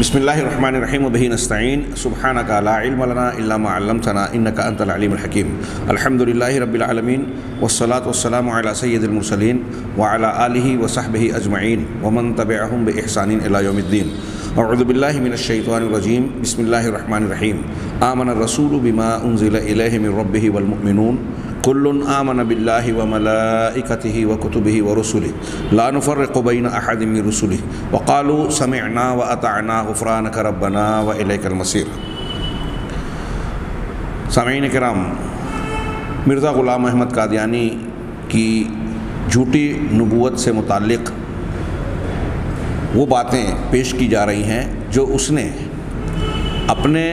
بسم اللہ الرحمن الرحیم وبہ نستعین سبحانک لا علم لنا الا ما علمتنا انک انت العلیم الحکیم الحمد للہ رب العالمین والصلاة والسلام علی سید المرسلین وعلی آلہ وصحبہ اجمعین ومن تبعہم بإحسان الی یوم الدین اعوذ باللہ من الشیطان الرجیم بسم اللہ الرحمن الرحیم آمن الرسول بما انزل الیہ من ربہ والمؤمنون کل آمن باللہ وملائکتہ وکتبہ ورسلہ لا نفرق بین احد من رسلہ وقالوا سمعنا واطعنا غفرانک ربنا والیک المصیر۔ سامعین کرام، مرزا غلام احمد قادیانی کی جھوٹی نبوت سے متعلق وہ باتیں پیش کی جا رہی ہیں جو اس نے اپنے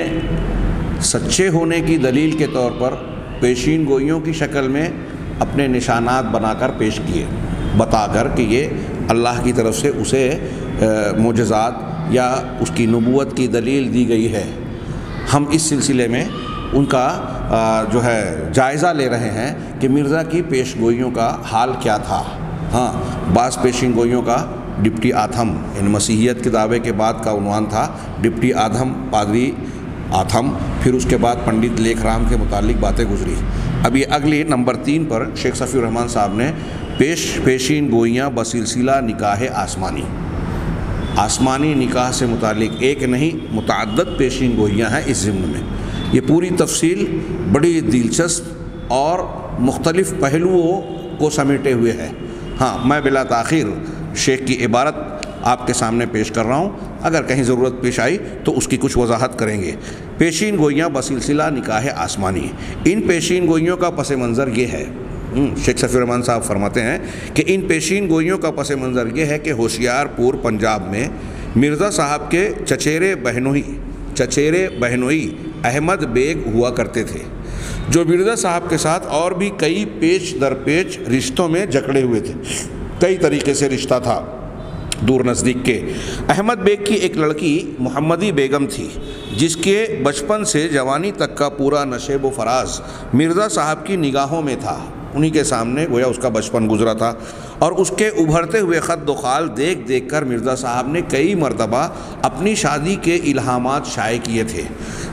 سچے ہونے کی دلیل کے طور پر پیشین گوئیوں کی شکل میں اپنے نشانات بنا کر پیش کیے، بتا کر کہ یہ اللہ کی طرف سے اسے معجزات یا اس کی نبوت کی دلیل دی گئی ہے۔ ہم اس سلسلے میں ان کا جو ہے جائزہ لے رہے ہیں کہ مرزا کی پیش گوئیوں کا حال کیا تھا۔ ہاں، بعض پیشین گوئیوں کا ڈپٹی آتھم، یعنی مسیحیت کے دعوے کے بعد کا عنوان تھا ڈپٹی آتھم، پادری آتھم، پھر اس کے بعد پنڈت لیکھ رام کے متعلق باتیں گزری۔ اب یہ اگلی نمبر 3 پر شیخ صفی الرحمن صاحب نے پیشین گوئیاں بسلسلہ نکاح آسمانی، آسمانی نکاح سے متعلق ایک نہیں متعدد پیشین گوئیاں ہیں اس ضمن میں۔ یہ پوری تفصیل بڑی دلچسپ اور مختلف پہلوؤں کو سمیٹے ہوئے ہے۔ ہاں، میں بلا تاخیر شیخ کی عبارت آپ کے سامنے پیش کر رہا ہوں، اگر کہیں ضرورت پیش آئی تو اس کی کچھ وضاحت کریں گے۔ پیشین گوئیاں بسلسلہ نکاح آسمانی، ان پیشین گوئیوں کا پس منظر یہ ہے۔ شیخ صفی الرحمن صاحب فرماتے ہیں کہ ان پیشین گوئیوں کا پس منظر یہ ہے کہ ہوشیار پور پنجاب میں مرزا صاحب کے چچیرے بہنوئی احمد بیگ ہوا کرتے تھے، جو مرزا صاحب کے ساتھ اور بھی کئی پیچ در پیچ رشتوں میں جکڑے ہوئے تھے، کئی طریقے سے رشتہ تھا دور نزدیک کے۔ احمد بیگ کی ایک لڑکی محمدی بیگم تھی، جس کے بچپن سے جوانی تک کا پورا نشیب و فراز مرزا صاحب کی نگاہوں میں تھا، انہی کے سامنے گویا اس کا بچپن گزرا تھا، اور اس کے ابھرتے ہوئے خد و خال دیکھ دیکھ کر مرزا صاحب نے کئی مرتبہ اپنی شادی کے الہامات شائع کیے تھے،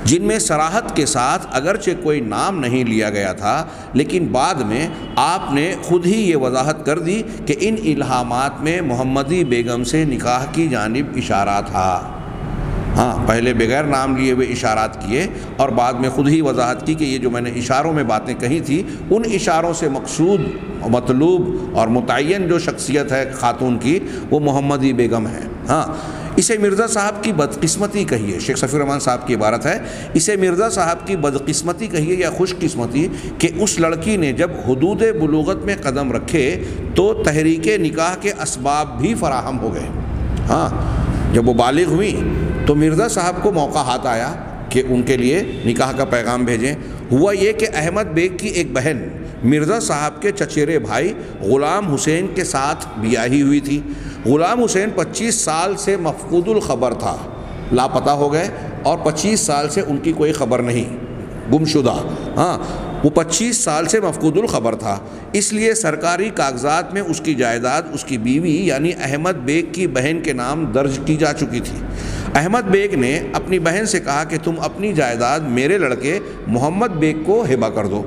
جن میں صراحت کے ساتھ اگرچہ کوئی نام نہیں لیا گیا تھا، لیکن بعد میں آپ نے خود ہی یہ وضاحت کر دی کہ ان الہامات میں محمدی بیگم سے نکاح کی جانب اشارہ تھا۔ ہاں، پہلے بغیر نام لیے ہوئے اشارات کیے اور بعد میں خود ہی وضاحت کی کہ یہ جو میں نے اشاروں میں باتیں کہی تھی، ان اشاروں سے مقصود، مطلوب اور متعین جو شخصیت ہے خاتون کی، وہ محمدی بیگم ہے۔ ہاں، اسے مرزا صاحب کی بدقسمتی کہیے، شیخ صفی الرحمن صاحب کی عبارت ہے، اسے مرزا صاحب کی بدقسمتی کہیے یا خوش قسمتی کہ اس لڑکی نے جب حدود بلوغت میں قدم رکھے تو تحریک نکاح کے اسباب بھی فراہم ہو گئے۔ ہاں، جب وہ بالغ ہوئی تو مرزا صاحب کو موقع ہاتھ آیا کہ ان کے لیے نکاح کا پیغام بھیجیں۔ ہوا یہ کہ احمد بیگ کی ایک بہن مرزا صاحب کے چچیرے بھائی غلام حسین کے ساتھ بیاہی ہوئی تھی۔ غلام حسین 25 سال سے مفقود الخبر تھا، لاپتہ ہو گئے، اور 25 سال سے ان کی کوئی خبر نہیں، گمشدہ۔ ہاں، وہ 25 سال سے مفقود الخبر تھا، اس لیے سرکاری کاغذات میں اس کی جائیداد اس کی بیوی یعنی احمد بیگ کی بہن کے نام درج کی جا چکی تھی۔ احمد بیگ نے اپنی بہن سے کہا کہ تم اپنی جائیداد میرے لڑکے محمد بیگ کو ہبہ کر دو۔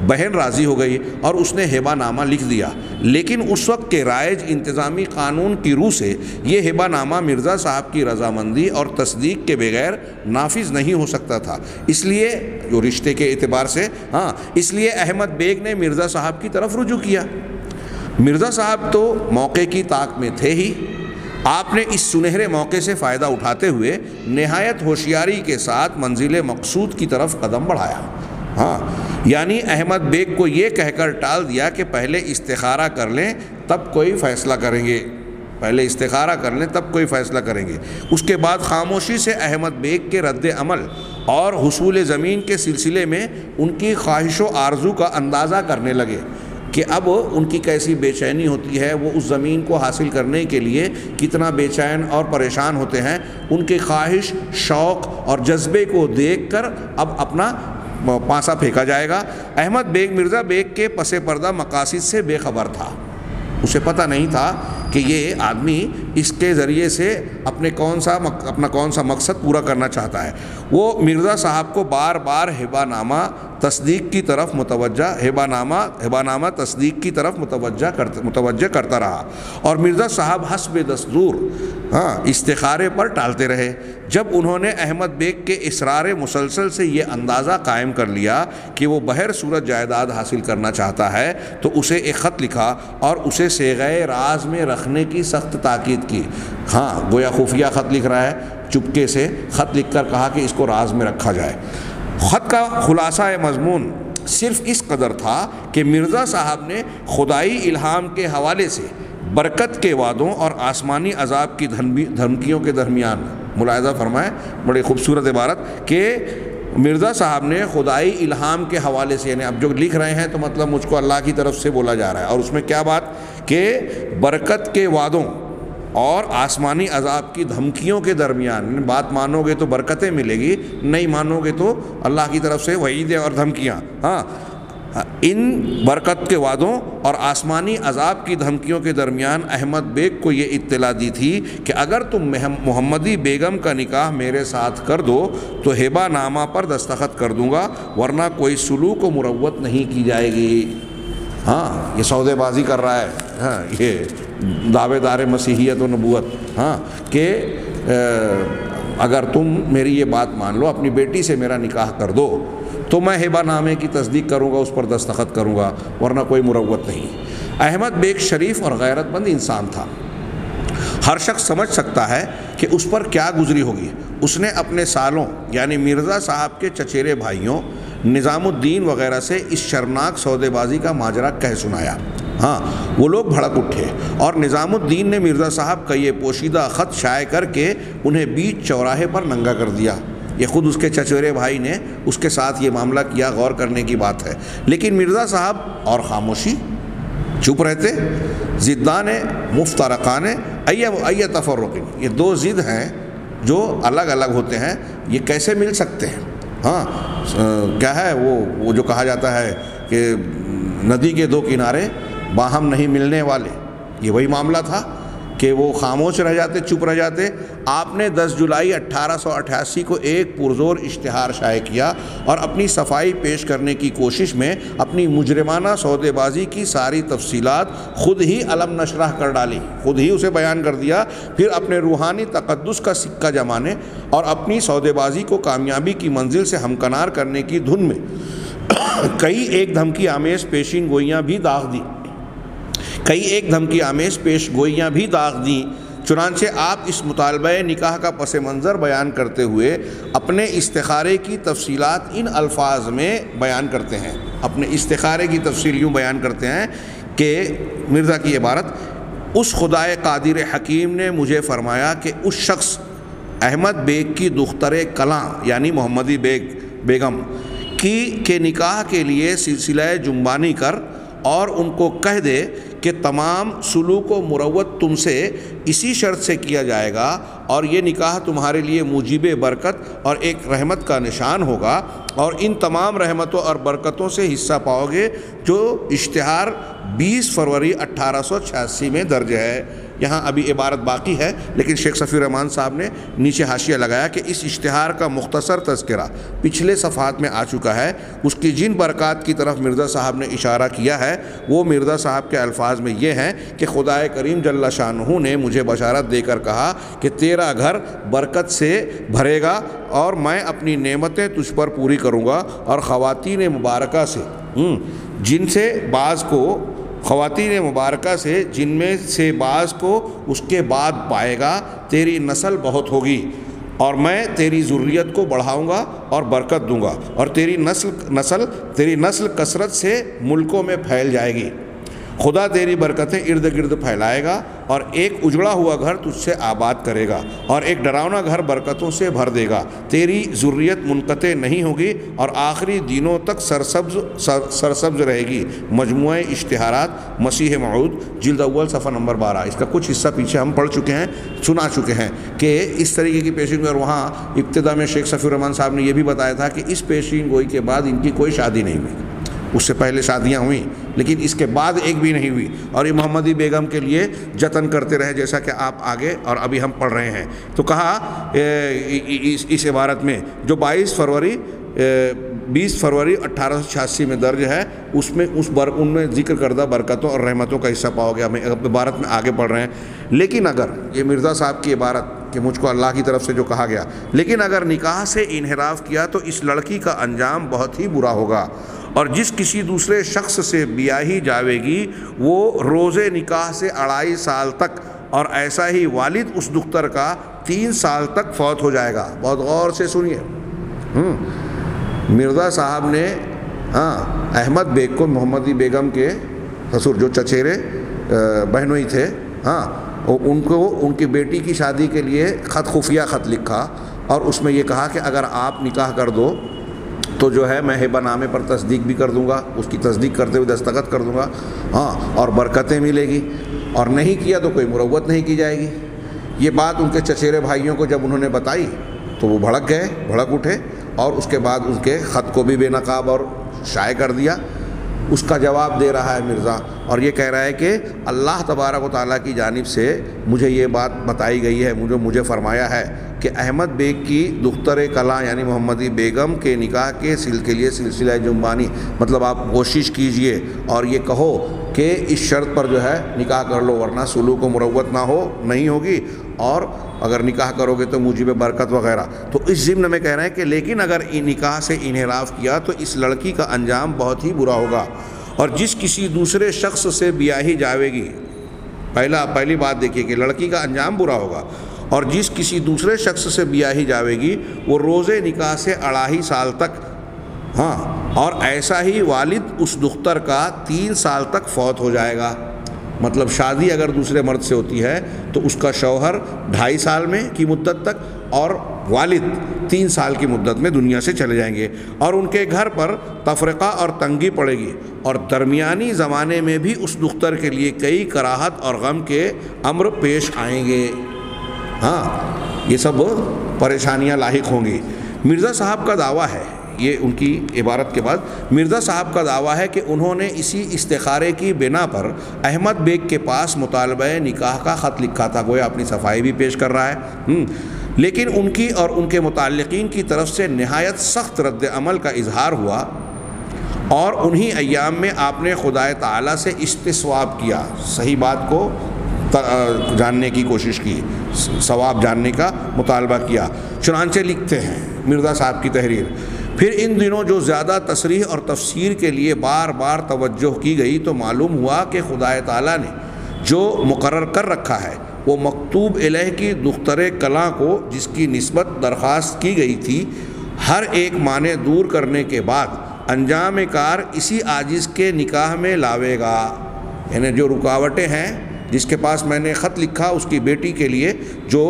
بہن راضی ہو گئی اور اس نے ہبہ نامہ لکھ دیا، لیکن اس وقت کے رائج انتظامی قانون کی روح سے یہ ہبہ نامہ مرزا صاحب کی رضامندی اور تصدیق کے بغیر نافذ نہیں ہو سکتا تھا، اس لیے جو رشتے کے اعتبار سے اس لیے احمد بیگ نے مرزا صاحب کی طرف رجوع کیا۔ مرزا صاحب تو موقع کی طاق میں تھے ہی، آپ نے اس سنہرے موقع سے فائدہ اٹھاتے ہوئے نہایت ہوشیاری کے ساتھ منزل مقصود کی طرف قدم بڑھایا۔ ہاں، یعنی احمد بیگ کو یہ کہہ کر ٹال دیا کہ پہلے استخارہ کر لیں تب کوئی فیصلہ کریں گے، پہلے استخارہ کر لیں تب کوئی فیصلہ کریں گے۔ اس کے بعد خاموشی سے احمد بیگ کے رد عمل اور حصول زمین کے سلسلے میں ان کی خواہش و آرزو کا اندازہ کرنے لگے کہ اب ان کی کیسی بے چینی ہوتی ہے، وہ اس زمین کو حاصل کرنے کے لیے کتنا بے چین اور پریشان ہوتے ہیں۔ ان کے خواہش، شوق اور جذبے کو دیکھ کر اب اپنا پانسا پھینکا جائے گا۔ احمد بیگ مرزا بیگ کے پس پردہ مقاصد سے بے خبر تھا، اسے پتہ نہیں تھا کہ یہ آدمی اس کے ذریعے سے اپنا کون سا مقصد پورا کرنا چاہتا ہے۔ وہ مرزا صاحب کو بار بار ہبہ نامہ تصدیق کی طرف ہبہ نامہ تصدیق کی طرف متوجہ کرتا رہا، اور مرزا صاحب حسب دستور استخارے پر ٹالتے رہے۔ جب انہوں نے احمد بیگ کے اصرار مسلسل سے یہ اندازہ قائم کر لیا کہ وہ بہر صورت جائیداد حاصل کرنا چاہتا ہے تو اسے ایک خط لکھا اور اسے صیغہ راز میں رکھنے کی سخت تاکید کی۔ گویا خفیہ خط لکھ رہا ہے، چپکے سے خط لکھ کر کہا کہ اس کو راز میں رکھا جائے۔ خط کا خلاصہ مضمون صرف اس قدر تھا کہ مرزا صاحب نے خدائی الہام کے حوالے سے برکت کے وعدوں اور آسمانی عذاب کی دھمکیوں کے درمیان، ملاحظہ فرمائیں بڑی خوبصورت عبارت، کہ مرزا صاحب نے خدائی الہام کے حوالے سے، یعنی اب جو لکھ رہے ہیں تو مطلب مجھ کو اللہ کی طرف سے بولا جا رہا ہے، اور اس میں کیا بات کہ برکت کے وعدوں اور آسمانی عذاب کی دھمکیوں کے درمیان، بات مانو گے تو برکتیں ملے گی، نہیں مانو گے تو اللہ کی طرف سے وعیدیں اور دھمکیاں۔ ان برکت کے وعدوں اور آسمانی عذاب کی دھمکیوں کے درمیان احمد بیگ کو یہ اطلاع دی تھی کہ اگر تم محمدی بیگم کا نکاح میرے ساتھ کر دو تو ہبہ نامہ پر دستخط کر دوں گا، ورنہ کوئی سلوک و مروت نہیں کی جائے گی۔ یہ سودے بازی کر رہا ہے، یہ دعوے دار مسیحیت و نبوت، کہ اگر تم میری یہ بات مان لو، اپنی بیٹی سے میرا نکاح کر دو تو میں ہبہ نامے کی تصدیق کروں گا، اس پر دستخط کروں گا، ورنہ کوئی مروت نہیں۔ احمد بیگ شریف اور غیرت مند انسان تھا، ہر شخص سمجھ سکتا ہے کہ اس پر کیا گزری ہوگی۔ اس نے اپنے سالوں یعنی مرزا صاحب کے چچیرے بھائیوں نظام الدین وغیرہ سے اس شرمناک سودے بازی کا ماجرا کہہ سنایا۔ وہ لوگ بھڑک اٹھے اور نظام الدین نے مرزا صاحب کا یہ پوشیدہ خط شائع کر کے انہیں بیچ چوراہے پر ننگا کر دیا۔ یہ خود اس کے چچیرے بھائی نے اس کے ساتھ یہ معاملہ کیا، غور کرنے کی بات ہے، لیکن مرزا صاحب اور خاموشی، چپ رہتے۔ ضدان مفترقان ای تفرق، یہ دو ضد ہیں جو الگ الگ ہوتے ہیں، یہ کیسے مل سکتے ہیں؟ کیا ہے وہ جو کہا جاتا ہے کہ ندی کے دو کنارے باہم نہیں ملنے والے، یہ وہی معاملہ تھا کہ وہ خاموش رہ جاتے، چپ رہ جاتے۔ آپ نے 10 جولائی 1888 کو ایک پرزور اشتہار شائع کیا اور اپنی صفائی پیش کرنے کی کوشش میں اپنی مجرمانہ سودے بازی کی ساری تفصیلات خود ہی علم نشرہ کر ڈالی، خود ہی اسے بیان کر دیا۔ پھر اپنے روحانی تقدس کا سکہ جمانے اور اپنی سودے بازی کو کامیابی کی منزل سے ہمکنار کرنے کی دھن میں کئی ایک دھمکی آمیز پیشین گوئیاں بھی داغ دیں۔ چنانچہ آپ اس مطالبہ نکاح کا پس منظر بیان کرتے ہوئے اپنے استخارے کی تفصیلات ان الفاظ میں بیان کرتے ہیں، اپنے استخارے کی تفصیل یوں بیان کرتے ہیں کہ مرزا کی عبارت، اس خدائے قادر حکیم نے مجھے فرمایا کہ اس شخص احمد بیگ کی دختر کلاں یعنی محمدی بیگم کے نکاح کے لیے سلسلہ جنبانی کر اور ان کو کہہ دے کہ تمام سلوک و مروت تم سے اسی شرط سے کیا جائے گا اور یہ نکاح تمہارے لیے موجب برکت اور ایک رحمت کا نشان ہوگا، اور ان تمام رحمتوں اور برکتوں سے حصہ پاؤ گے جو اشتہار 20 فروری 1886 میں درج ہے۔ یہاں ابھی عبارت باقی ہے، لیکن شیخ صفی الرحمن صاحب نے نیچے حاشیہ لگایا کہ اس اشتہار کا مختصر تذکرہ پچھلے صفحات میں آ چکا ہے۔ اس کی جن برکات کی طرف مرزا صاحب نے اشارہ کیا ہے وہ مرزا صاحب کے الفاظ میں یہ ہیں کہ خدائے کریم جل شانہ نے مجھے بشارت دے کر کہا کہ تیرا گھر برکت سے بھرے گا اور میں اپنی نعمتیں تجھ پر پوری کروں گا، اور خواتین مبارکہ سے جن میں سے بعض کو اس کے بعد پائے گا، تیری نسل بہت ہوگی اور میں تیری ذریت کو بڑھاؤں گا اور برکت دوں گا، اور تیری نسل کثرت سے ملکوں میں پھیل جائے گی۔ خدا تیری برکتیں ارد گرد پھیلائے گا اور ایک اجڑا ہوا گھر تجھ سے آباد کرے گا اور ایک ڈراؤنا گھر برکتوں سے بھر دے گا۔ تیری ذریت منقطع نہیں ہوگی اور آخری دنوں تک سرسبز رہے گی۔ مجموعہ اشتہارات مسیح موعود جلد اول صفحہ نمبر 12۔ اس کا کچھ حصہ پیچھے ہم پڑھ چکے ہیں، سنا چکے ہیں کہ اس طریقے کی پیشین گوئی، اور وہاں ابتدا میں شیخ صفی الرحمن صاحب نے یہ بھی بتایا تھا کہ اس پیشین گوئی کے بعد ان کی کوئی شادی نہیں ہوئی، اس سے پہلے شادیاں ہوئیں لیکن اس کے بعد ایک بھی نہیں ہوئی، اور یہ محمدی بیگم کے لیے جتن کرتے رہے، جیسا کہ آپ آگے اور ابھی ہم پڑھ رہے ہیں۔ تو کہا اس عبارت میں جو 20 فروری 1886 میں درج ہے، اس میں ان میں ذکر کردہ برکتوں اور رحمتوں کا حصہ پاؤ گے۔ ہم عبارت میں آگے پڑھ رہے ہیں، لیکن اگر یہ مرزا صاحب کی عبارت کہ مجھ کو اللہ کی طرف سے جو کہا گیا، لیکن اگر نکاح سے انحراف کیا تو اس لڑکی کا انجام بہت ہی برا ہوگا، اور جس کسی دوسرے شخص سے بیاہی جاوے گی وہ روز نکاح سے 2.5 سال تک، اور ایسا ہی والد اس دختر کا 3 سال تک فوت ہو جائے گا۔ بہت غور سے سنیے، مرزا صاحب نے احمد بیگ کو، محمدی بیگم کے سسر جو چچیرے بہنوئی تھے، ان کو ان کی بیٹی کی شادی کے لیے خفیہ خط لکھا، اور اس میں یہ کہا کہ اگر آپ نکاح کر دو تو جو ہے میں ہبہ نامے پر تصدیق بھی کر دوں گا، اس کی تصدیق کرتے ہوئے دستخط کر دوں گا، اور برکتیں ملے گی، اور نہیں کیا تو کوئی مروت نہیں کی جائے گی۔ یہ بات ان کے چچیرے بھائیوں کو جب انہوں نے بتائی تو وہ بھڑک اٹھے، اور اس کے بعد ان کے خط کو بھی بے نقاب اور شائع کر دیا۔ اس کا جواب دے رہا ہے مرزا، اور یہ کہہ رہا ہے کہ اللہ تبارک و تعالیٰ کی جانب سے مجھے یہ بات بتائی گئی ہے، مجھے فرمایا ہے کہ احمد بیگ کی دختر کلاں یعنی محمدی بیگم کے نکاح کے لیے سلسلہ جنبانی، مطلب آپ کوشش کیجئے اور یہ کہو کہ اس شرط پر جو ہے نکاح کر لو، ورنہ سلوک و مروت نہیں ہوگی، اور اگر نکاح کرو گے تو موجب برکت وغیرہ۔ تو اس ضمن میں کہہ رہے ہیں کہ لیکن اگر نکاح سے انحراف کیا تو اس لڑکی کا انجام بہت ہی برا ہوگا، اور جس کسی دوسرے شخص سے بیاہی جاوے گی، پہلی بات دیکھیے کہ لڑکی کا انجام برا ہوگا، اور جس کسی دوسرے شخص سے بیاہی جاوے گی وہ روز نکاح سے 2.5 سال تک، اور ایسا ہی والد اس دختر کا 3 سال تک فوت ہو جائے گا۔ مطلب شادی اگر دوسرے مرد سے ہوتی ہے تو اس کا شوہر 2.5 سال میں کی مدت تک، اور والد 3 سال کی مدت میں دنیا سے چلے جائیں گے، اور ان کے گھر پر تفرقہ اور تنگی پڑے گی، اور درمیانی زمانے میں بھی اس دختر کے لیے کئی کراہت اور غم کے امر پیش آئیں گے۔ یہ سب پریشانیاں لاحق ہوں گی۔ مرزا صاحب کا دعویٰ ہے، یہ ان کی عبارت کے بعد مرزا صاحب کا دعویٰ ہے کہ انہوں نے اسی استخارے کی بنا پر احمد بیگ کے پاس مطالبہ نکاح کا خط لکھا تھا، گویا اپنی صفائی بھی پیش کر رہا ہے، لیکن ان کی اور ان کے متعلقین کی طرف سے نہایت سخت رد عمل کا اظہار ہوا، اور انہی ایام میں آپ نے خدا تعالیٰ سے استصواب کیا، صحیح بات کو جاننے کی کوشش کی، ثواب جاننے کا مطالبہ کیا۔ چنانچہ لکھتے ہیں مرزا صاحب کی تحریر، پھر ان دنوں جو زیادہ تصریح اور تفسیر کے لیے بار بار توجہ کی گئی تو معلوم ہوا کہ خدا تعالیٰ نے جو مقرر کر رکھا ہے وہ مکتوب الیہ کی دختر کلاں کو جس کی نسبت درخواست کی گئی تھی، ہر ایک معنی دور کرنے کے بعد انجام کار اسی عاجز کے نکاح میں لاوے گا۔ یعنی جو رکاوٹیں ہیں، جس کے پاس میں نے خط لکھا اس کی بیٹی کے لیے جو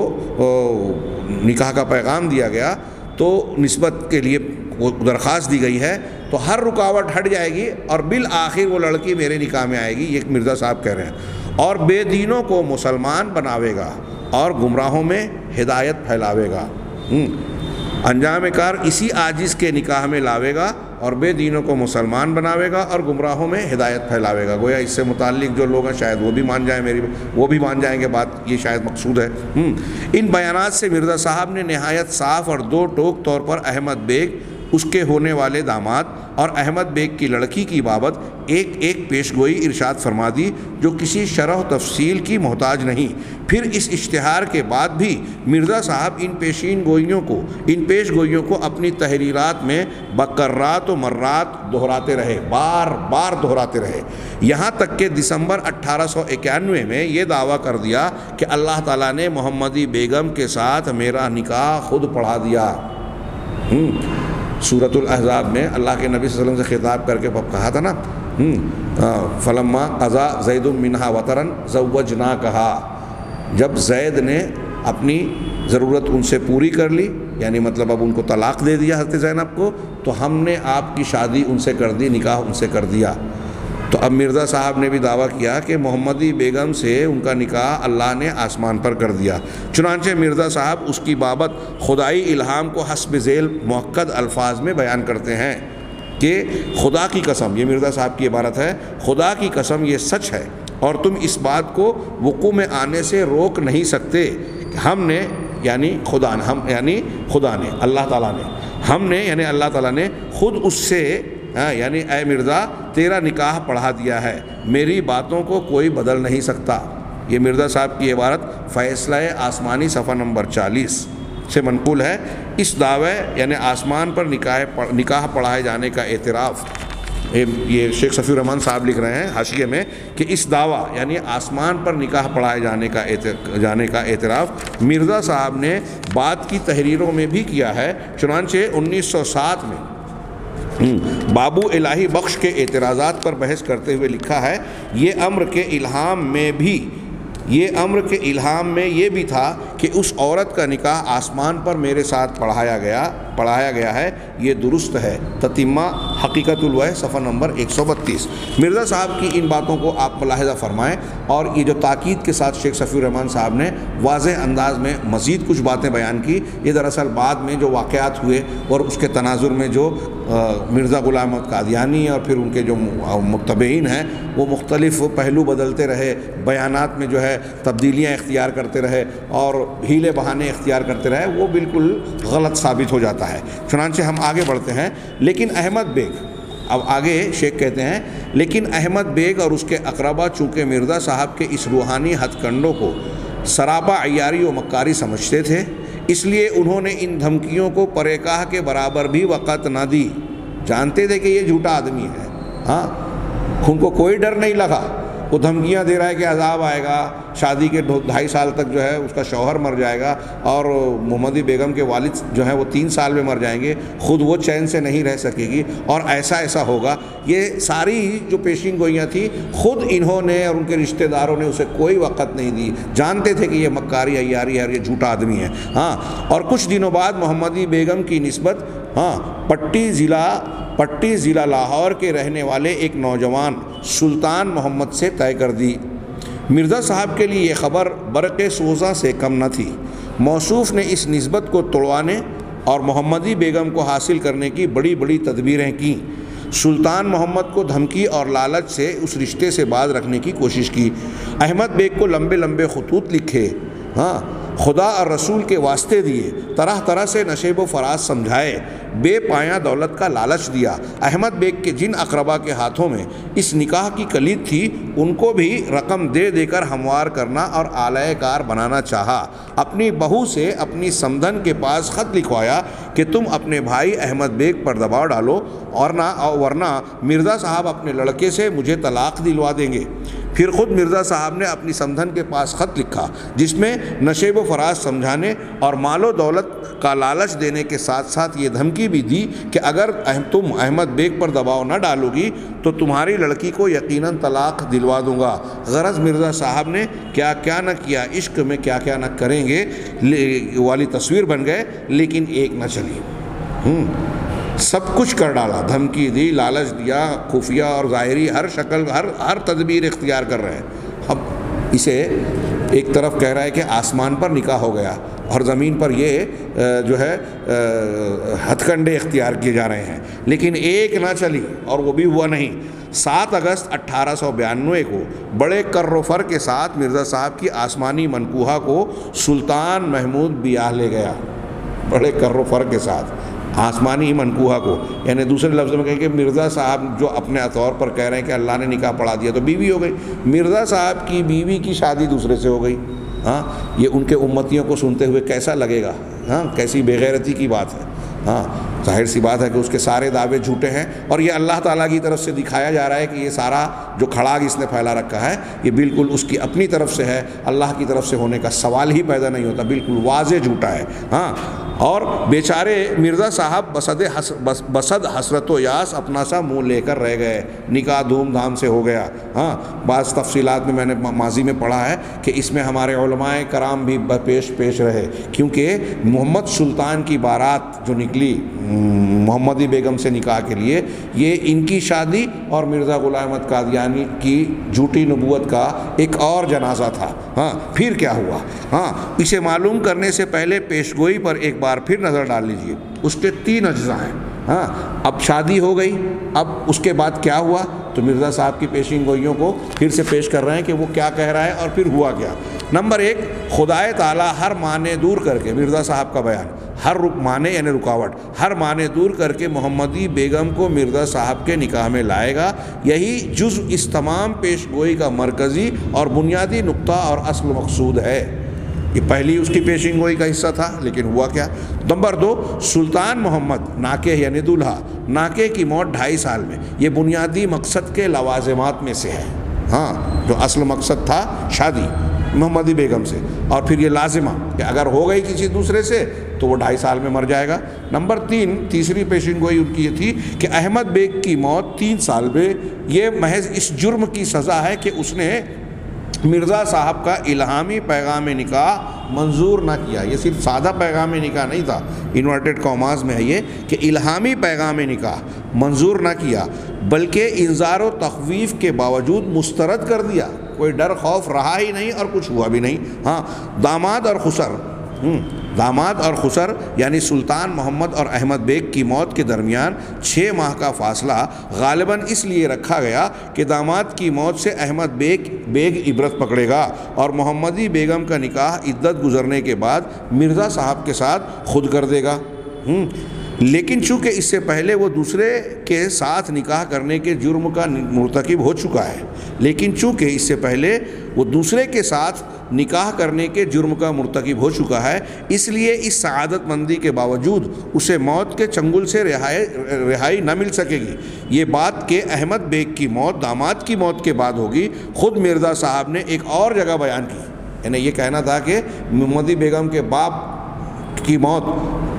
نکاح کا پیغام دیا گیا تو نسبت کے لیے وہ درخواست دی گئی ہے، تو ہر رکاوٹ ہٹ جائے گی اور بالآخر وہ لڑکی میرے نکاح میں آئے گی، یہ مرزا صاحب کہہ رہے ہیں، اور بے دینوں کو مسلمان بناوے گا اور گمراہوں میں ہدایت پھیلاوے گا۔ انجام کار اسی عاجز کے نکاح میں لاوے گا اور بے دینوں کو مسلمان بناوے گا اور گمراہوں میں ہدایت پھیلاوے گا۔ گویا اس سے متعلق جو لوگ ہیں شاید وہ بھی مان جائیں گے بات، یہ شاید مقصود ہے۔ ان بیانات سے مرزا صاحب نے نہایت صاف اور دو ٹوک طور پر احمد بیگ، اس کے ہونے والے داماد اور احمد بیگ کی لڑکی کی بابت ایک ایک پیش گوئی ارشاد فرما دی جو کسی شرح و تفصیل کی محتاج نہیں۔ پھر اس اشتہار کے بعد بھی مرزا صاحب ان پیش گوئیوں کو اپنی تحریرات میں بکرات و مرات دہراتے رہے، بار بار دہراتے رہے، یہاں تک کہ دسمبر 1891 میں یہ دعویٰ کر دیا کہ اللہ تعالیٰ نے محمدی بیگم کے ساتھ میرا نکاح خود پڑھا دیا۔ سورۃ الاحزاب میں اللہ کے نبی صلی اللہ علیہ وسلم سے خطاب کر کے کہا تھا نا، فلما قضا زید منہا وطرا زوجناکہا، جب زید نے اپنی ضرورت ان سے پوری کر لی، یعنی مطلب اب ان کو طلاق دے دیا حضرت زینب کو، تو ہم نے آپ کی شادی ان سے کر دی، نکاح ان سے کر دیا۔ تو اب مرزا صاحب نے بھی دعویٰ کیا کہ محمدی بیگم سے ان کا نکاح اللہ نے آسمان پر کر دیا۔ چنانچہ مرزا صاحب اس کی بابت خدائی الہام کو حسب ذیل مؤکد الفاظ میں بیان کرتے ہیں کہ خدا کی قسم، یہ مرزا صاحب کی عبارت ہے، خدا کی قسم یہ سچ ہے اور تم اس بات کو وقوع میں آنے سے روک نہیں سکتے کہ ہم نے یعنی خدا نے، ہم یعنی خدا نے، اللہ تعالیٰ نے، ہم نے یعنی اللہ تعالیٰ نے خود اس سے یعنی اے مرزا تیرا نکاح پڑھا دیا ہے، میری باتوں کو کوئی بدل نہیں سکتا۔ یہ مرزا صاحب کی عبارت فیصلہ آسمانی صفحہ نمبر 40 سے منقول ہے۔ اس دعوے یعنی آسمان پر نکاح پڑھائے جانے کا اعتراف، یہ شیخ صفی الرحمن صاحب لکھ رہے ہیں حاشیے میں کہ اس دعویٰ یعنی آسمان پر نکاح پڑھائے جانے کا اعتراف مرزا صاحب نے بعد کی تحریروں میں بھی کیا ہے۔ چنانچہ 1907 میں بابو الہی بخش کے اعتراضات پر بحث کرتے ہوئے لکھا ہے، یہ امر کے الہام میں یہ بھی تھا کہ اس عورت کا نکاح آسمان پر میرے ساتھ پڑھایا گیا ہے، یہ درست ہے۔ تتمہ حقیقت الوحی صفحہ نمبر 132۔ مرزا صاحب کی ان باتوں کو آپ ملاحظہ فرمائیں، اور یہ جو تاکید کے ساتھ شیخ صفی الرحمن صاحب نے واضح انداز میں مزید کچھ باتیں بیان کی، یہ دراصل بعد میں جو واقعات ہوئے اور اس کے تناظر میں جو مرزا غلام احمد قادیانی اور پھر ان کے جو متبعین ہیں وہ مختلف پہلو بدلتے رہے، بیانات میں جو ہے تبدیلیاں اختیار کرتے رہے اور ہیلے بہانے اختیار کرتے رہے، وہ بالکل غلط ثابت ہو جاتا ہے۔ چنانچہ ہم آگے بڑھتے ہیں۔ لیکن احمد بیگ، اب آگے شیخ کہتے ہیں، لیکن احمد بیگ اور اس کے اقربا چونکہ مرزا صاحب کے اس روحانی ہتھ کنڈوں کو سراپا عیاری و مکاری سمجھتے تھے، اس لیے انہوں نے ان دھمکیوں کو پرکاہ کے برابر بھی وقت نہ دی۔ جانتے تھے کہ یہ جھوٹا آدمی ہے، ہاں، ان کو کوئی ڈر نہیں لگا۔ وہ دھمکیاں دے رہا ہے کہ عذاب آئے گا، شادی کے 2.5 سال تک جو ہے اس کا شوہر مر جائے گا، اور محمدی بیگم کے والد جو ہیں وہ 3 سال میں مر جائیں گے، خود وہ چین سے نہیں رہ سکے گی، اور ایسا ہوگا۔ یہ ساری جو پیشین گوئیاں تھیں خود انہوں نے اور ان کے رشتہ داروں نے اسے کوئی وقت نہیں دی۔ جانتے تھے کہ یہ مکاری عیاری ہے اور یہ جھوٹا آدمی ہے، ہاں۔ اور کچھ دنوں بعد محمدی بیگم کی نسبت پٹی ضلع لاہور کے رہنے والے ایک نوجوان سلطان محمد سے طے کر دی۔ مرزا صاحب کے لیے یہ خبر برق سوزاں سے کم نہ تھی۔ موصوف نے اس نسبت کو توڑوانے اور محمدی بیگم کو حاصل کرنے کی بڑی بڑی تدبیریں کیں۔ سلطان محمد کو دھمکی اور لالچ سے اس رشتے سے باز رکھنے کی کوشش کی۔ احمد بیگ کو لمبے لمبے خطوط لکھے، خدا اور رسول کے واسطے دیے، طرح طرح سے نشیب و فراز سمجھائے، بے پایاں دولت کا لالچ دیا۔ احمد بیگ کے جن اقربا کے ہاتھوں میں اس نکاح کی کلید تھی ان کو بھی رقم دے کر ہموار کرنا اور آلائے کار بنانا چاہا۔ اپنی بہو سے اپنی سمدھن کے پاس خط لکھوایا کہ تم اپنے بھائی احمد بیگ پر دباؤ ڈالو، ورنہ مرزا صاحب اپنے لڑکے سے مجھے طلاق دلوا دیں گے۔ پھر خود مرزا صاحب نے اپنی سمدھن کے پاس خط لکھا جس میں نشیب و فراز سمجھانے اور مال و دولت کا لالچ دینے کے ساتھ ساتھ یہ دھمکی بھی دی کہ اگر تم احمد بیگ پر دباؤ نہ ڈالو گی تو تمہاری لڑکی کو یقیناً طلاق دلوا دوں گا۔ غرض مرزا صاحب نے کیا کیا نہ کیا، عشق میں کیا کیا نہ کریں گے والی تصویر بن گئے، لیکن ایک نہ چلی۔ سب کچھ کر ڈالا، دھمکی دی، لالچ دیا، خفیہ اور ظاہری ہر شکل ہر تدبیر اختیار کر رہے ہیں۔ اب اسے ایک طرف کہہ رہا ہے کہ آسمان پر نکاح ہو گیا اور زمین پر یہ جو ہے ہتھ کنڈے اختیار کیے جا رہے ہیں، لیکن ایک نہ چلی اور وہ بھی ہوا نہیں۔ 7 اگست 1892 کو بڑے کر و فر کے ساتھ مرزا صاحب کی آسمانی منکوحہ کو سلطان محمود بیاہ لے گیا۔ بڑے کر و فر کے ساتھ آسمانی منکوحہ کو، یعنی دوسرے لفظوں میں کہیں کہ مرزا صاحب جو اپنے طور پر کہہ رہے ہیں کہ اللہ نے نکاح پڑھا دیا تو بیوی ہو گئی، مرزا صاحب کی بیوی کی شادی دوسرے سے ہو گئی۔ یہ ان کے امتیوں کو سنتے ہوئے کیسا لگے گا؟ کیسی بے غیرتی کی بات ہے۔ ظاہر سی بات ہے کہ اس کے سارے دعوے جھوٹے ہیں، اور یہ اللہ تعالیٰ کی طرف سے دکھایا جا رہا ہے کہ یہ سارا جو کھڑاگ اس نے پھیلا رکھا ہے یہ بالکل اس کی اپنی طرف سے ہے، اللہ کی طرف سے ہونے کا سوال ہی پیدا نہیں ہوتا، بالکل واضح جھوٹا ہے۔ اور بیچارے مرزا صاحب بصد حسرت و یاس اپنا سا منہ لے کر رہ گئے۔ نکاح دھوم دھام سے ہو گیا۔ بعض تفصیلات میں نے ماضی میں پڑھا ہے کہ اس میں ہمارے علماء کرام بھی پیش رہے، کیونکہ محمد سلطان کی بارات جو نکلی محمدی بیگم سے نکاح کے لیے، یہ ان کی شادی اور مرزا غلام احمد قادیانی کی جھوٹی نبوت کا ایک اور جنازہ تھا۔ پھر کیا ہوا؟ اسے معلوم کرنے سے پہلے پیشگوئی پر ایک بار پھر نظر ڈال لیجئے۔ اس کے 3 اجزاء ہیں۔ ہاں اب شادی ہو گئی، اب اس کے بعد کیا ہوا تو مرزا صاحب کی پیشین گوئیوں کو پھر سے پیش کر رہے ہیں کہ وہ کیا کہہ رہا ہے اور پھر ہوا کیا۔ نمبر 1، خدائے تعالیٰ ہر معنی دور کر کے، مرزا صاحب کا بیان، ہر معنی یعنی رکاوٹ، ہر معنی دور کر کے محمدی بیگم کو مرزا صاحب کے نکاح میں لائے گا۔ یہی جز اس تمام پیش گوئی کا مرکزی اور بنیادی نقطہ اور اصل مقصود ہے۔ یہ پہلی اس کی پیشین گوئی کا حصہ تھا، لیکن ہوا کیا؟ نمبر 2، سلطان محمد ناکہ یعنی دولہا ناکہ کی موت 2.5 سال میں، یہ بنیادی مقصد کے لوازمات میں سے ہے۔ ہاں جو اصل مقصد تھا شادی محمدی بیگم سے، اور پھر یہ لازمہ کہ اگر ہو گئی کسی دوسرے سے تو وہ 2.5 سال میں مر جائے گا۔ نمبر 3، تیسری پیشین گوئی ان کی یہ تھی کہ احمد بیگ کی موت 3 سال میں، یہ محض اس جرم کی سزا ہے کہ اس نے مرزا صاحب کا الہامی پیغام نکاح منظور نہ کیا۔ یہ صرف سادہ پیغام نکاح نہیں تھا، انورٹڈ کاماز میں ہے یہ کہ الہامی پیغام نکاح منظور نہ کیا، بلکہ انذار و تخویف کے باوجود مسترد کر دیا۔ کوئی ڈر خوف رہا ہی نہیں اور کچھ ہوا بھی نہیں۔ ہاں داماد اور خسر یعنی سلطان محمد اور احمد بیگ کی موت کے درمیان 6 ماہ کا فاصلہ غالباً اس لیے رکھا گیا کہ داماد کی موت سے احمد بیگ عبرت پکڑے گا اور محمدی بیگم کا نکاح عدت گزرنے کے بعد مرزا صاحب کے ساتھ خود کر دے گا۔ لیکن چونکہ اس سے پہلے وہ دوسرے کے ساتھ نکاح کرنے کے جرم کا مرتکب ہو چکا ہے، اس لیے اس سعادت مندی کے باوجود اسے موت کے چنگل سے رہائی نہ مل سکے گی۔ یہ بات کہ احمد بیگ کی موت داماد کی موت کے بعد ہوگی، خود مرزا صاحب نے ایک اور جگہ بیان کی۔ یعنی یہ کہنا تھا کہ محمدی بیگم کے باپ کی موت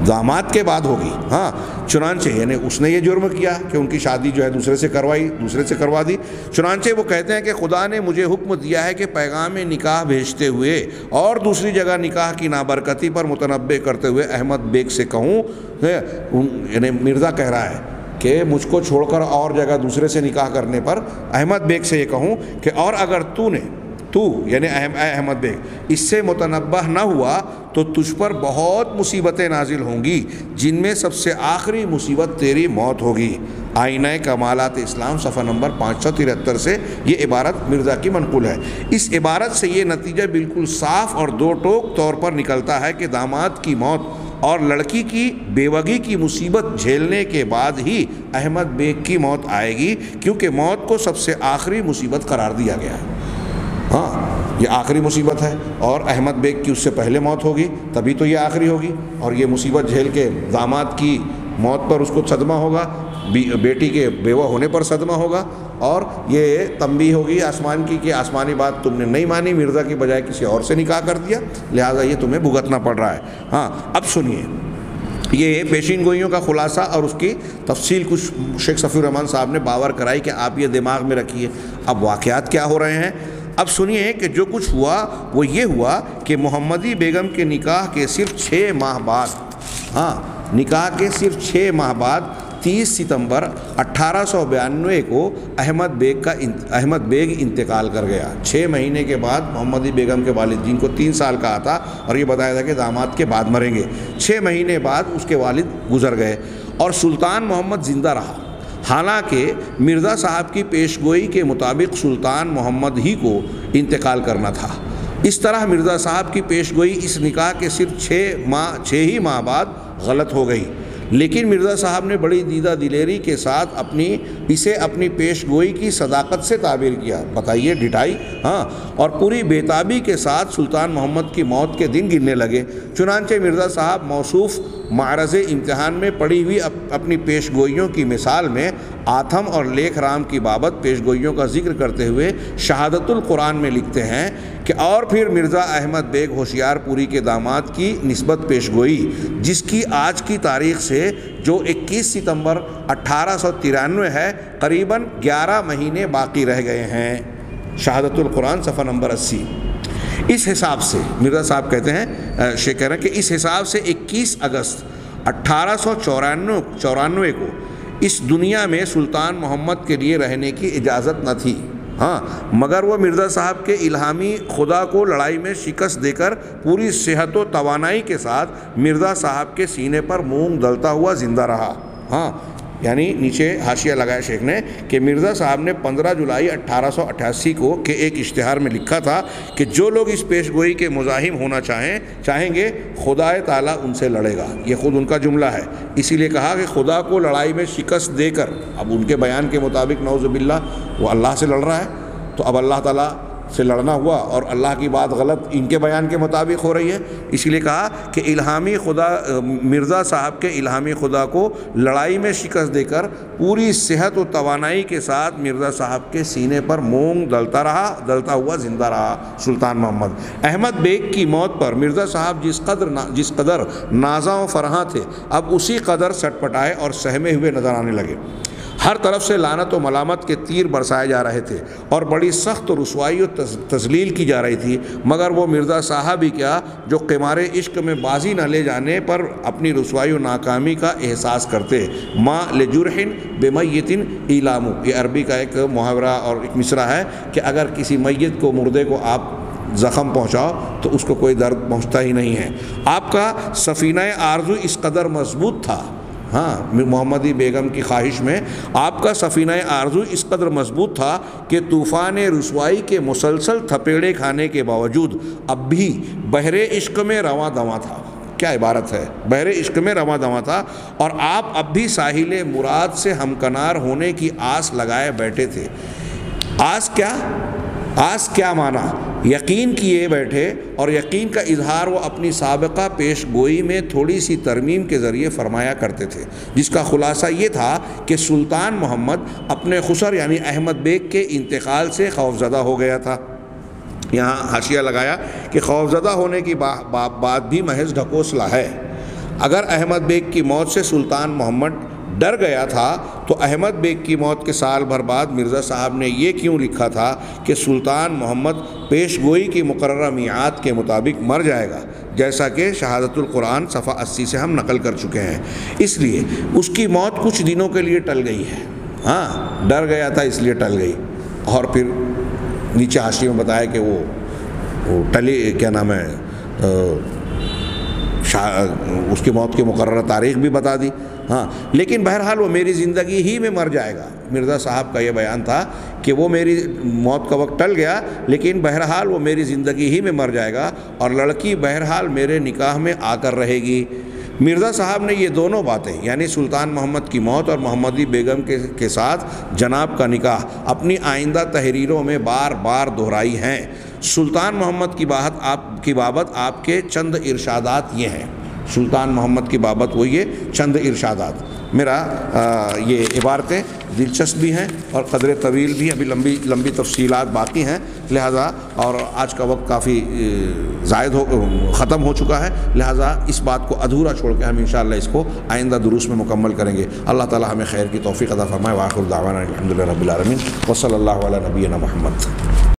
داماد کے بعد ہوگی۔ ہاں چنانچہ یعنی اس نے یہ جرم کیا کہ ان کی شادی جو ہے دوسرے سے کروا دی۔ چنانچہ وہ کہتے ہیں کہ خدا نے مجھے حکم دیا ہے کہ پیغام نکاح بھیجتے ہوئے اور دوسری جگہ نکاح کی نابرکتی پر متنبہ کرتے ہوئے احمد بیگ سے کہوں، یعنی مرزا کہہ رہا ہے کہ مجھ کو چھوڑ کر اور جگہ دوسرے سے نکاح کرنے پر احمد بیگ سے یہ کہوں کہ اور اگر تو یعنی احمد بیگ اس سے متنبہ نہ ہوا تو تجھ پر بہت مصیبتیں نازل ہوں گی، جن میں سب سے آخری مصیبت تیری موت ہوگی۔ آئینہ کمالات اسلام صفحہ نمبر 573 سے یہ عبارت مرزا کی منقول ہے۔ اس عبارت سے یہ نتیجہ بالکل صاف اور دو ٹوک طور پر نکلتا ہے کہ داماد کی موت اور لڑکی کی بیوگی کی مصیبت جھیلنے کے بعد ہی احمد بیگ کی موت آئے گی، کیونکہ موت کو سب سے آخری مصیبت قرار دیا گیا ہے۔ ہاں یہ آخری مصیبت ہے اور احمد بیگ کی اس سے پہلے موت ہوگی، تبھی تو یہ آخری ہوگی، اور یہ مصیبت جھیل کے داماد کی موت پر اس کو صدمہ ہوگا، بیٹی کے بیوہ ہونے پر صدمہ ہوگا، اور یہ تنبیہ ہوگی آسمان کی کہ آسمانی بات تم نے نہیں مانی، مرزا کی بجائے کسی اور سے نکاح کر دیا، لہٰذا یہ تمہیں بھگتنا پڑ رہا ہے۔ ہاں اب سنیے یہ پیشین گوئیوں کا خلاصہ اور اس کی تفصیل کچھ شیخ صفی الرحمن صاحب نے باور کرائی کہ آپ یہ دماغ میں رکھیے۔ اب واقعات کیا ہو رہے ہیں؟ اب سنیے کہ جو کچھ ہوا وہ یہ ہوا کہ محمدی بیگم کے نکاح کے صرف 6 ماہ بعد 30 ستمبر 1892 کو احمد بیگ انتقال کر گیا۔ 6 مہینے کے بعد محمدی بیگم کے والد جن کو 3 سال کہا تھا اور یہ بتایا تھا کہ داماد کے بعد مریں گے، 6 مہینے بعد اس کے والد گزر گئے اور سلطان محمد زندہ رہا۔ حالانکہ مرزا صاحب کی پیشگوئی کے مطابق سلطان محمد ہی کو انتقال کرنا تھا۔ اس طرح مرزا صاحب کی پیشگوئی اس نکاح کے صرف 6 ہی ماہ بعد غلط ہو گئی، لیکن مرزا صاحب نے بڑی دیدہ دلیری کے ساتھ اسے اپنی پیشگوئی کی صداقت سے تعبیر کیا۔ بتائیے ڈٹائی، ہاں، اور پوری بےتابی کے ساتھ سلطان محمد کی موت کے دن گننے لگے۔ چنانچہ مرزا صاحب موصوف معرض امتحان میں پڑی ہوئی اپنی پیشگوئیوں کی مثال میں آتھم اور لیکھ رام کی بابت پیشگوئیوں کا ذکر کرتے ہوئے شہادت القرآن میں لکھتے ہیں کہ اور پھر مرزا احمد بیگ ہوشیار پوری کے داماد کی نسبت پیشگوئی، جس کی آج کی تاریخ سے جو 21 ستمبر 1893 ہے، قریباً 11 مہینے باقی رہ گئے ہیں۔ شہادت القرآن صفحہ نمبر 80۔ اس حساب سے مرزا صاحب کہتے ہیں شیخ کہہ رہے ہیں کہ اس حساب سے 21 اگست 1894 کو اس دنیا میں سلطان محمد کے لیے رہنے کی اجازت نہ تھی۔ ہاں مگر وہ مرزا صاحب کے الہامی خدا کو لڑائی میں شکست دے کر پوری صحت و توانائی کے ساتھ مرزا صاحب کے سینے پر مونگ دلتا ہوا زندہ رہا۔ ہاں یعنی نیچے حاشیہ لگایا شیخ نے کہ مرزا صاحب نے 15 جولائی 1888 کو کے ایک اشتہار میں لکھا تھا کہ جو لوگ اس پیش گوئی کے مزاحم ہونا چاہیں گے خدا تعالیٰ ان سے لڑے گا. یہ خود ان کا جملہ ہے. اسی لیے کہا کہ خدا کو لڑائی میں شکست دے کر، اب ان کے بیان کے مطابق نعوذ باللہ وہ اللہ سے لڑ رہا ہے، تو اب اللہ تعالیٰ سے لڑنا ہوا اور اللہ کی بات غلط ان کے بیان کے مطابق ہو رہی ہے. اسی لیے کہا کہ الہامی خدا مرزا صاحب کے الہامی خدا کو لڑائی میں شکست دے کر پوری صحت و توانائی کے ساتھ مرزا صاحب کے سینے پر مونگ دلتا ہوا زندہ رہا سلطان محمد. احمد بیگ کی موت پر مرزا صاحب جس قدر نازاں و فرحاں تھے، اب اسی قدر سٹ پٹائے اور سہمے ہوئے نظر آنے لگے. ہر طرف سے لعنت و ملامت کے تیر برسائے جا رہے تھے اور بڑی سخت رسوائی و تذلیل کی جا رہی تھی، مگر وہ مرزا صاحب ہی کیا جو قمار عشق میں بازی نہ لے جانے پر اپنی رسوائی و ناکامی کا احساس کرتے. ما لجرح بمیت ایلام، یہ عربی کا ایک محاورہ اور ایک مصرع ہے کہ اگر کسی میت کو، مردے کو آپ زخم پہنچاؤ تو اس کو کوئی درد پہنچتا ہی نہیں ہے. آپ کا سفینہ آرزو اس قدر مضبوط تھا، ہاں محمدی بیگم کی خواہش میں آپ کا سفینہ آرزو اس قدر مضبوط تھا کہ طوفان رسوائی کے مسلسل تھپیڑے کھانے کے باوجود اب بھی بحر عشق میں رواں دواں تھا. کیا عبارت ہے، بحر عشق میں رواں دواں تھا، اور آپ اب بھی ساحل مراد سے ہمکنار ہونے کی آس لگائے بیٹھے تھے. آس کیا مانا؟ یقین کیے بیٹھے، اور یقین کا اظہار وہ اپنی سابقہ پیش گوئی میں تھوڑی سی ترمیم کے ذریعے فرمایا کرتے تھے، جس کا خلاصہ یہ تھا کہ سلطان محمد اپنے خسر یعنی احمد بیگ کے انتقال سے خوفزدہ ہو گیا تھا. یہاں حاشیہ لگایا کہ خوفزدہ ہونے کی بات بھی محض ڈھکوسلا ہے. اگر احمد بیگ کی موت سے سلطان محمد ڈر گیا تھا تو احمد بیگ کی موت کے سال بھر بعد مرزا صاحب نے یہ کیوں لکھا تھا کہ سلطان محمد پیش گوئی کی مقررہ میعاد کے مطابق مر جائے گا، جیسا کہ شہادت القرآن صفحہ 80 سے ہم نقل کر چکے ہیں. اس لیے اس کی موت کچھ دنوں کے لیے ٹل گئی ہے. ہاں ڈر گیا تھا اس لیے ٹل گئی. اور پھر نیچے حاشیے میں بتایا کہ وہ ٹلی، کیا نام ہے، اس کی موت کی مقررہ تاریخ بھی بتا دی. ہاں لیکن بہرحال وہ میری زندگی ہی میں مر جائے گا. مرزا صاحب کا یہ بیان تھا کہ وہ میری موت کا وقت ٹل گیا لیکن بہرحال وہ میری زندگی ہی میں مر جائے گا، اور لڑکی بہرحال میرے نکاح میں آ کر رہے گی. مرزا صاحب نے یہ دونوں باتیں یعنی سلطان محمد کی موت اور محمدی بیگم کے ساتھ جناب کا نکاح اپنی آئندہ تحریروں میں بار بار دہرائی ہیں. سلطان محمد کی بابت آپ کے چند ارشادات یہ ہیں. سلطان محمد کی بابت وہ یہ چند ارشادات. میرا یہ عبارتیں دلچسپ بھی ہیں اور قدر طویل بھی، ابھی لمبی تفصیلات باقی ہیں، لہٰذا اور آج کا وقت کافی ختم ہو چکا ہے، لہٰذا اس بات کو ادھورا چھوڑ کے ہم انشاءاللہ اس کو آئندہ دروس میں مکمل کریں گے. اللہ تعالی ہمیں خیر کی توفیق عطا فرمائے. وآخر دعوانا الحمدللہ رب العالمین، وصلی اللہ علی نبینا محمد.